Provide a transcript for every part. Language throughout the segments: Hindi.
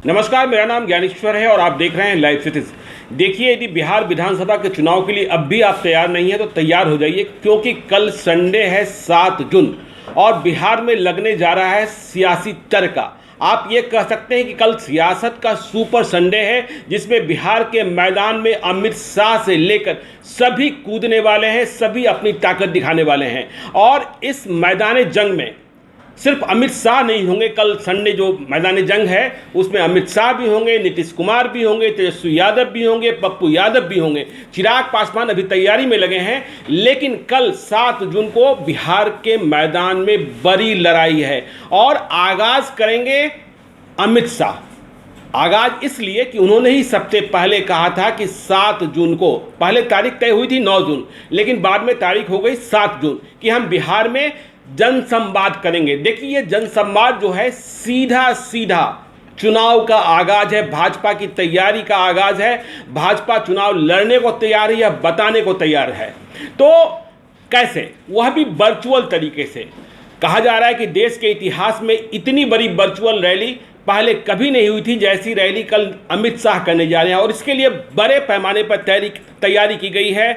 नमस्कार, मेरा नाम ज्ञानेश्वर है और आप देख रहे हैं लाइव सिटीज। देखिए, यदि बिहार विधानसभा के चुनाव के लिए अब भी आप तैयार नहीं हैं तो तैयार हो जाइए, क्योंकि कल संडे है 7 जून और बिहार में लगने जा रहा है सियासी तड़का। आप ये कह सकते हैं कि कल सियासत का सुपर संडे है, जिसमें बिहार के मैदान में अमित शाह से लेकर सभी कूदने वाले हैं, सभी अपनी ताकत दिखाने वाले हैं। और इस मैदान जंग में सिर्फ अमित शाह नहीं होंगे। कल संडे जो मैदान जंग है उसमें अमित शाह भी होंगे, नीतीश कुमार भी होंगे, तेजस्वी यादव भी होंगे, पप्पू यादव भी होंगे, चिराग पासवान अभी तैयारी में लगे हैं। लेकिन कल 7 जून को बिहार के मैदान में बड़ी लड़ाई है और आगाज करेंगे अमित शाह। आगाज इसलिए कि उन्होंने ही सबसे पहले कहा था कि 7 जून को, पहले तारीख तय हुई थी 9 जून, लेकिन बाद में तारीख हो गई 7 जून कि हम बिहार में जनसंवाद करेंगे। देखिए, ये जनसंवाद जो है सीधा सीधा चुनाव का आगाज है, भाजपा की तैयारी का आगाज है। भाजपा चुनाव लड़ने को तैयार है या बताने को तैयार है। तो कैसे, वह भी वर्चुअल तरीके से। कहा जा रहा है कि देश के इतिहास में इतनी बड़ी वर्चुअल रैली पहले कभी नहीं हुई थी जैसी रैली कल अमित शाह करने जा रहे हैं और इसके लिए बड़े पैमाने पर तैयारी की गई है।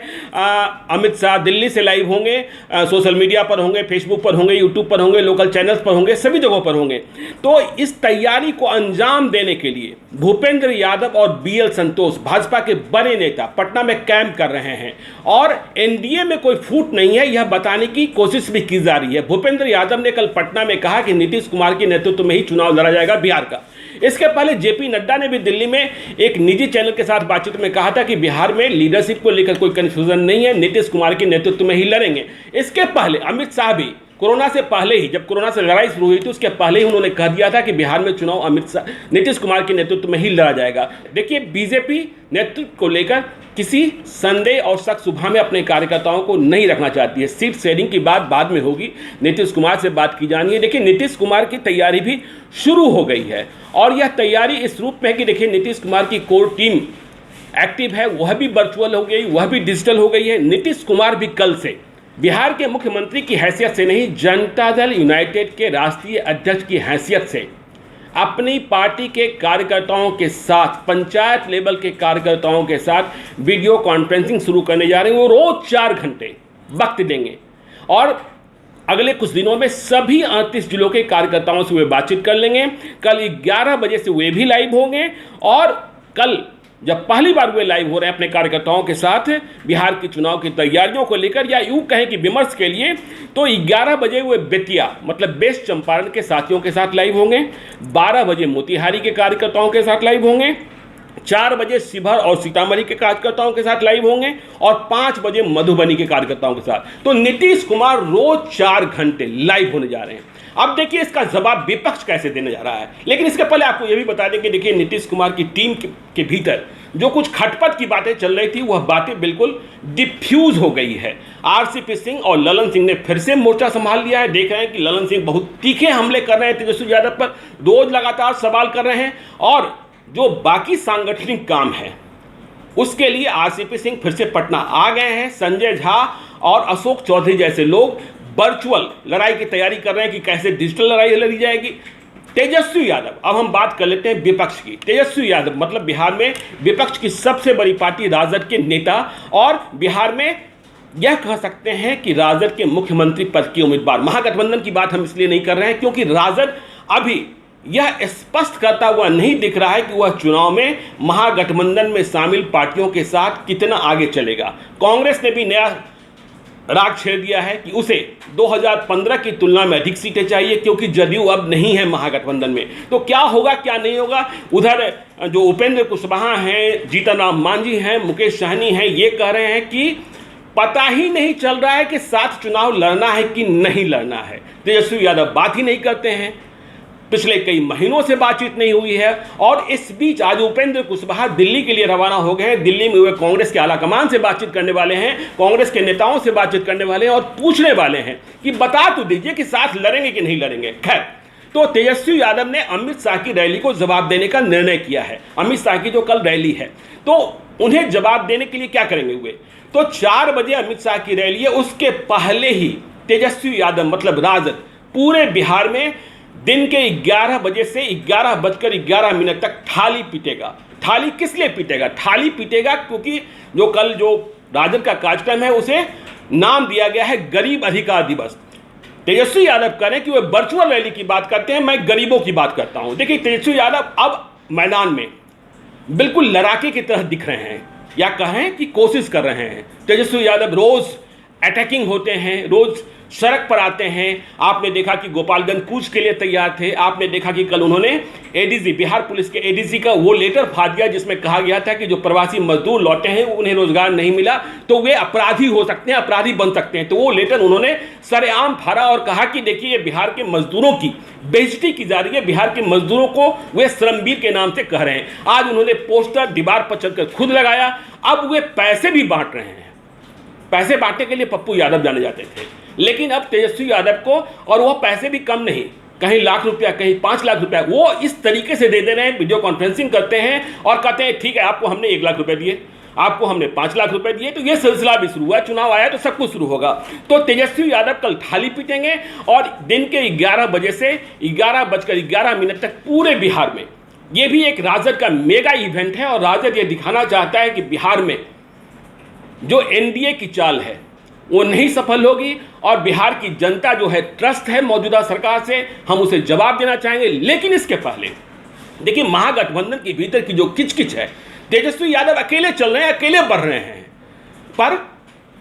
अमित शाह दिल्ली से लाइव होंगे, सोशल मीडिया पर होंगे, फेसबुक पर होंगे, यूट्यूब पर होंगे, लोकल चैनल्स पर होंगे, सभी जगहों पर होंगे। तो इस तैयारी को अंजाम देने के लिए भूपेंद्र यादव और बीएल संतोष, भाजपा के बड़े नेता, पटना में कैंप कर रहे हैं और एनडीए में कोई फूट नहीं है, यह बताने की कोशिश भी की जा रही है। भूपेंद्र यादव ने कल पटना में कहा कि नीतीश कुमार के नेतृत्व में ही चुनाव लड़ा जाएगा बिहार का। इसके पहले जेपी नड्डा ने भी दिल्ली में एक निजी चैनल के साथ बातचीत में कहा था कि बिहार में लीडरशिप को लेकर कोई कंफ्यूजन नहीं है, नीतीश कुमार के नेतृत्व में ही लड़ेंगे। इसके पहले अमित शाह भी कोरोना से पहले ही, जब कोरोना से लड़ाई शुरू हुई थी उसके पहले ही उन्होंने कह दिया था कि बिहार में चुनाव नीतीश कुमार के नेतृत्व में ही लड़ा जाएगा। देखिए, बीजेपी नेतृत्व को लेकर किसी संदेह और शक शुबा में अपने कार्यकर्ताओं को नहीं रखना चाहती है। सीट शेयरिंग की बात बाद में होगी, नीतीश कुमार से बात की जानी है। देखिए, नीतीश कुमार की तैयारी भी शुरू हो गई है और यह तैयारी इस रूप में है कि देखिए, नीतीश कुमार की कोर टीम एक्टिव है, वह भी वर्चुअल हो गई, वह भी डिजिटल हो गई है। नीतीश कुमार भी कल से बिहार के मुख्यमंत्री की हैसियत से नहीं, जनता दल यूनाइटेड के राष्ट्रीय अध्यक्ष की हैसियत से अपनी पार्टी के कार्यकर्ताओं के साथ, पंचायत लेवल के कार्यकर्ताओं के साथ वीडियो कॉन्फ्रेंसिंग शुरू करने जा रहे हैं। वो रोज 4 घंटे वक्त देंगे और अगले कुछ दिनों में सभी 38 जिलों के कार्यकर्ताओं से वे बातचीत कर लेंगे। कल 11 बजे से वे भी लाइव होंगे और कल जब पहली बार वे लाइव हो रहे हैं अपने कार्यकर्ताओं के साथ बिहार के चुनाव की तैयारियों को लेकर, या यूं कहें कि विमर्श के लिए, तो 11 बजे वे बेतिया मतलब वेस्ट चंपारण के साथियों के साथ लाइव होंगे, 12 बजे मोतिहारी के कार्यकर्ताओं के साथ लाइव होंगे, 4 बजे शिवहर और सीतामढ़ी के कार्यकर्ताओं के साथ लाइव होंगे और 5 बजे मधुबनी के कार्यकर्ताओं के साथ। तो नीतीश कुमार रोज 4 घंटे लाइव होने जा रहे हैं। अब देखिए, इसका जवाब विपक्ष कैसे देने जा रहा है। लेकिन इसके पहले आपको यह भी बता दें कि देखिए, नीतीश कुमार की टीम के भीतर जो कुछ खटपट की बातें चल रही थी, वह बातें बिल्कुल डिफ्यूज हो गई है। आरसीपी सिंह और ललन सिंह ने फिर से मोर्चा संभाल लिया है। देख रहे हैं कि ललन सिंह बहुत तीखे हमले कर रहे हैं तेजस्वी यादव पर, रोज लगातार सवाल कर रहे हैं और जो बाकी सांगठनिक काम है उसके लिए आरसीपी सिंह फिर से पटना आ गए हैं। संजय झा और अशोक चौधरी जैसे लोग वर्चुअल लड़ाई की तैयारी कर रहे हैं कि कैसे डिजिटल लड़ाई लड़ी जाएगी। तेजस्वी यादव, अब हम बात कर लेते हैं विपक्ष की। तेजस्वी यादव मतलब बिहार में विपक्ष की सबसे बड़ी पार्टी राजद के नेता और बिहार में यह कह सकते हैं कि राजद के मुख्यमंत्री पद के उम्मीदवार। महागठबंधन की बात हम इसलिए नहीं कर रहे हैं क्योंकि राजद अभी यह स्पष्ट करता हुआ नहीं दिख रहा है कि वह चुनाव में महागठबंधन में शामिल पार्टियों के साथ कितना आगे चलेगा। कांग्रेस ने भी नया राग छेड़ दिया है कि उसे 2015 की तुलना में अधिक सीटें चाहिए क्योंकि जदयू अब नहीं है महागठबंधन में। तो क्या होगा क्या नहीं होगा, उधर जो उपेंद्र कुशवाहा हैं, जीतन राम मांझी हैं, मुकेश सहनी हैं, ये कह रहे हैं कि पता ही नहीं चल रहा है कि साथ चुनाव लड़ना है कि नहीं लड़ना है। तेजस्वी यादव बात ही नहीं करते हैं, पिछले कई महीनों से बातचीत नहीं हुई है और इस बीच आज उपेंद्र कुशवाहा दिल्ली के लिए रवाना हो गए हैं। दिल्ली में वे कांग्रेस के आलाकमान से बातचीत करने वाले हैं, कांग्रेस के नेताओं से बातचीत करने वाले हैं और पूछने वाले हैं कि बता तो दीजिए कि साथ लड़ेंगे कि नहीं लड़ेंगे। खैर, तो तेजस्वी यादव ने अमित शाह की रैली को जवाब देने का निर्णय किया है। अमित शाह की जो कल रैली है, तो उन्हें जवाब देने के लिए क्या करेंगे हुए, तो 4 बजे अमित शाह की रैली है, उसके पहले ही तेजस्वी यादव मतलब राजद पूरे बिहार में दिन के 11 बजे से 11:11 तक थाली पीटेगा। थाली किस लिए पीटेगा? थाली पीटेगा क्योंकि जो राजद का कार्यक्रम है उसे नाम दिया गया है गरीब अधिकार दिवस। तेजस्वी यादव कह रहे हैं कि वे वर्चुअल रैली की बात करते हैं, मैं गरीबों की बात करता हूं। देखिए, तेजस्वी यादव अब मैदान में बिल्कुल लड़ाके की तरह दिख रहे हैं, या कहें कि कोशिश कर रहे हैं। तेजस्वी यादव रोज अटैकिंग होते हैं, रोज सड़क पर आते हैं। आपने देखा कि गोपालगंज कूच के लिए तैयार थे। आपने देखा कि कल उन्होंने एडीजी, बिहार पुलिस के एडीजी का वो लेटर फाड़ दिया जिसमें कहा गया था कि जो प्रवासी मजदूर लौटे हैं उन्हें रोजगार नहीं मिला तो वे अपराधी हो सकते हैं, अपराधी बन सकते हैं। तो वो लेटर उन्होंने सरेआम फाड़ा और कहा कि देखिए, बिहार के मजदूरों की बेइज्जती की जा रही है, बिहार के मजदूरों को वे श्रमवीर के नाम से कह रहे हैं। आज उन्होंने पोस्टर दीवार पर चलकर खुद लगाया। अब वे पैसे भी बांट रहे हैं। पैसे बांटने के लिए पप्पू यादव जाने जाते थे, लेकिन अब तेजस्वी यादव को, और वो पैसे भी कम नहीं, कहीं लाख रुपया, कहीं 5 लाख रुपया, वो इस तरीके से दे रहे हैं। वीडियो कॉन्फ्रेंसिंग करते हैं और कहते हैं ठीक है, आपको हमने 1 लाख रुपए दिए, आपको हमने 5 लाख रुपए दिए। तो ये सिलसिला भी शुरू हुआ। चुनाव आया तो सब कुछ शुरू होगा। तो तेजस्वी यादव कल थाली पीटेंगे और दिन के 11 बजे से 11:11 तक पूरे बिहार में, ये भी एक राजद का मेगा इवेंट है और राजद ये दिखाना चाहता है कि बिहार में जो एनडीए की चाल है वो नहीं सफल होगी और बिहार की जनता जो है ट्रस्ट है मौजूदा सरकार से, हम उसे जवाब देना चाहेंगे। लेकिन इसके पहले देखिए, महागठबंधन के भीतर की जो किचकिच है, तेजस्वी यादव अकेले चल रहे हैं, अकेले बढ़ रहे हैं, पर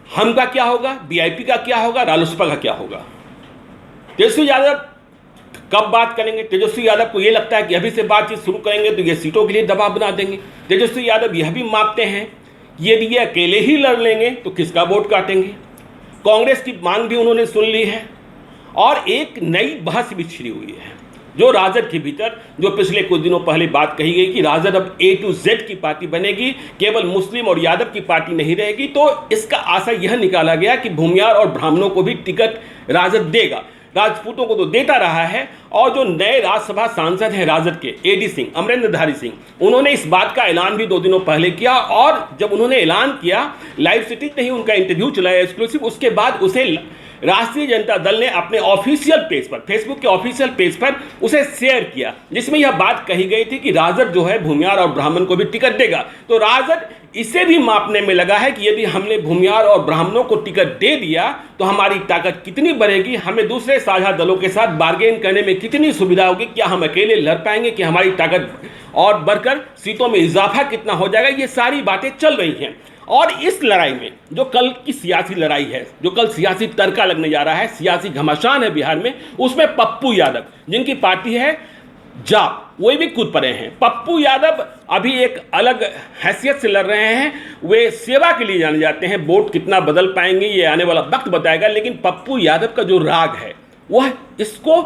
हम का क्या होगा, वीआईपी का क्या होगा, रालोसपा का क्या होगा? तेजस्वी यादव कब बात करेंगे? तेजस्वी यादव को यह लगता है कि अभी से बातचीत शुरू करेंगे तो ये सीटों के लिए दबाव बना देंगे। तेजस्वी यादव यह भी मापते हैं यदि ये अकेले ही लड़ लेंगे तो किसका वोट काटेंगे। कांग्रेस की मांग भी उन्होंने सुन ली है और एक नई बहस भी छिड़ी हुई है जो राजद के भीतर, जो पिछले कुछ दिनों पहले बात कही गई कि राजद अब A to Z की पार्टी बनेगी, केवल मुस्लिम और यादव की पार्टी नहीं रहेगी। तो इसका आशय यह निकाला गया कि भूमियार और ब्राह्मणों को भी टिकट राजद देगा। राजपूतों को तो देता रहा है। और जो नए राज्यसभा सांसद हैं राजद के, एडी सिंह, अमरेंद्रधारी सिंह, उन्होंने इस बात का ऐलान भी 2 दिनों पहले किया। और जब उन्होंने ऐलान किया, लाइव सिटी नहीं, उनका इंटरव्यू चलाया एक्सक्लूसिव, उसके बाद उसे राष्ट्रीय जनता दल ने अपने ऑफिशियल पेज पर, फेसबुक के ऑफिशियल पेज पर उसे शेयर किया, जिसमें यह बात कही गई थी कि राजद जो है भूमियार और ब्राह्मण को भी टिकट देगा। तो राजद इसे भी मापने में लगा है कि यदि हमने भूमियार और ब्राह्मणों को टिकट दे दिया तो हमारी ताकत कितनी बढ़ेगी, हमें दूसरे साझा दलों के साथ बार्गेन करने में कितनी सुविधा होगी, क्या हम अकेले लड़ पाएंगे, कि हमारी ताकत और बढ़कर सीटों में इजाफा कितना हो जाएगा। ये सारी बातें चल रही हैं। और इस लड़ाई में जो कल की सियासी लड़ाई है, जो कल सियासी तड़का लगने जा रहा है, सियासी घमासान है बिहार में, उसमें पप्पू यादव, जिनकी पार्टी है जाप, वो भी कूद पड़े हैं। पप्पू यादव अभी एक अलग हैसियत से लड़ रहे हैं, वे सेवा के लिए जाने जाते हैं। वोट कितना बदल पाएंगे ये आने वाला वक्त बताएगा, लेकिन पप्पू यादव का जो राग है वह इसको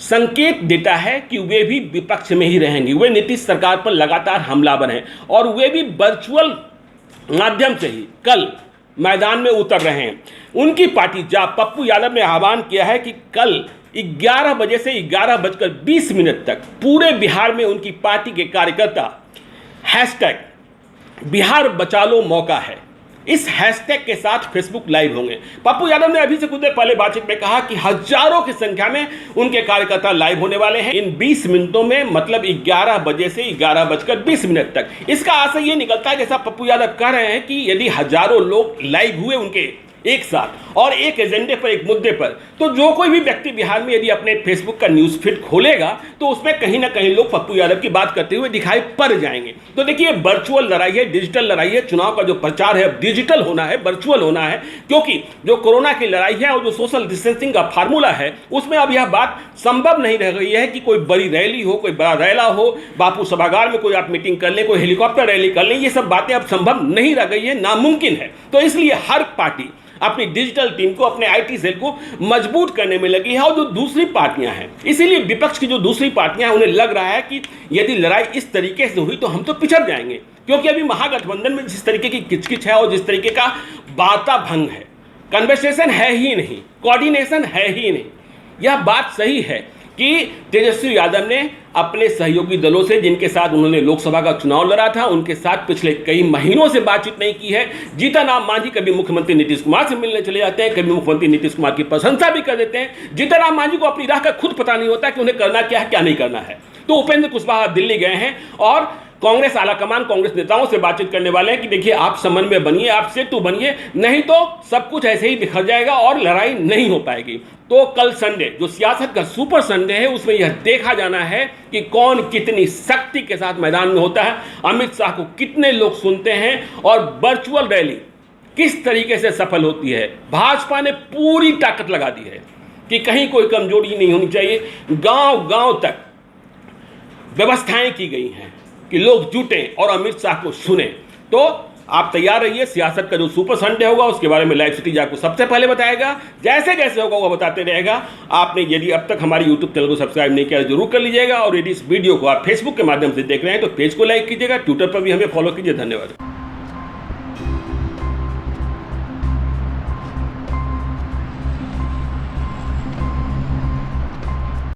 संकेत देता है कि वे भी विपक्ष में ही रहेंगे। वे नीतीश सरकार पर लगातार हमलावर हैं और वे भी वर्चुअल माध्यम से ही कल मैदान में उतर रहे हैं। उनकी पार्टी जाप, पप्पू यादव ने आह्वान किया है कि कल 11 बजे से 11:20 तक पूरे बिहार में उनकी पार्टी के कार्यकर्ता हैशटैग बिहार बचा लो मौका है, इस हैशटैग के साथ फेसबुक लाइव होंगे। पप्पू यादव ने अभी से कुछ देर पहले बातचीत में कहा कि हजारों की संख्या में उनके कार्यकर्ता लाइव होने वाले हैं इन 20 मिनटों में, मतलब 11 बजे से 11:20 तक। इसका आशय ये निकलता है, जैसा पप्पू यादव कह रहे हैं, कि यदि हजारों लोग लाइव हुए उनके एक साथ और एक एजेंडे पर, एक मुद्दे पर, तो जो कोई भी व्यक्ति बिहार में यदि अपने फेसबुक का न्यूज फीड खोलेगा तो उसमें कहीं ना कहीं लोग पप्पू यादव की बात करते हुए दिखाई पड़ जाएंगे। तो देखिए, वर्चुअल लड़ाई है, डिजिटल लड़ाई है। चुनाव का जो प्रचार है अब डिजिटल होना है, वर्चुअल होना है, क्योंकि जो कोरोना की लड़ाई है और जो सोशल डिस्टेंसिंग का फार्मूला है उसमें अब यह बात संभव नहीं रह गई है कि कोई बड़ी रैली हो, कोई बड़ा रैला हो, बापू सभागार में कोई आप मीटिंग कर लें, कोई हेलीकॉप्टर रैली कर लें, ये सब बातें अब संभव नहीं रह गई है, नामुमकिन है। तो इसलिए हर पार्टी अपनी डिजिटल टीम को, अपने आईटी सेल को मजबूत करने में लगी है। और जो दूसरी पार्टियां हैं, इसीलिए विपक्ष की जो दूसरी पार्टियां हैं, उन्हें लग रहा है कि यदि लड़ाई इस तरीके से हुई तो हम तो पिछड़ जाएंगे, क्योंकि अभी महागठबंधन में जिस तरीके की किचकिच है और जिस तरीके का वार्ता भंग है, कन्वर्सेशन है ही नहीं, कोऑर्डिनेशन है ही नहीं। यह बात सही है कि तेजस्वी यादव ने अपने सहयोगी दलों से, जिनके साथ उन्होंने लोकसभा का चुनाव लड़ा था, उनके साथ पिछले कई महीनों से बातचीत नहीं की है। जीतन राम मांझी कभी मुख्यमंत्री नीतीश कुमार से मिलने चले जाते हैं, कभी मुख्यमंत्री नीतीश कुमार की प्रशंसा भी कर देते हैं। जीतन राम मांझी को अपनी राह का खुद पता नहीं होता कि उन्हें करना क्या है, क्या नहीं करना है। तो उपेंद्र कुशवाहा दिल्ली गए हैं और कांग्रेस आलाकमान, कांग्रेस नेताओं से बातचीत करने वाले हैं कि देखिए आप समन्वय बनिए, आप सेतु बनिए, नहीं तो सब कुछ ऐसे ही बिखर जाएगा और लड़ाई नहीं हो पाएगी। तो कल संडे, जो सियासत का सुपर संडे है, उसमें यह देखा जाना है कि कौन कितनी शक्ति के साथ मैदान में होता है, अमित शाह को कितने लोग सुनते हैं और वर्चुअल रैली किस तरीके से सफल होती है। भाजपा ने पूरी ताकत लगा दी है कि कहीं कोई कमजोरी नहीं होनी चाहिए। गांव गांव तक व्यवस्थाएं की गई हैं कि लोग जुटें और अमित शाह को सुने। तो आप तैयार रहिए, सियासत का जो सुपर संडे होगा उसके बारे में लाइव सिटीज आपको सबसे पहले बताएगा। जैसे जैसे होगा वो बताते रहेगा। आपने यदि अब तक हमारी यूट्यूब चैनल को सब्सक्राइब नहीं किया जरूर कर लीजिएगा, और यदि इस वीडियो को आप फेसबुक के माध्यम से देख रहे हैं तो पेज को लाइक कीजिएगा, ट्विटर पर भी हमें फॉलो कीजिए। धन्यवाद।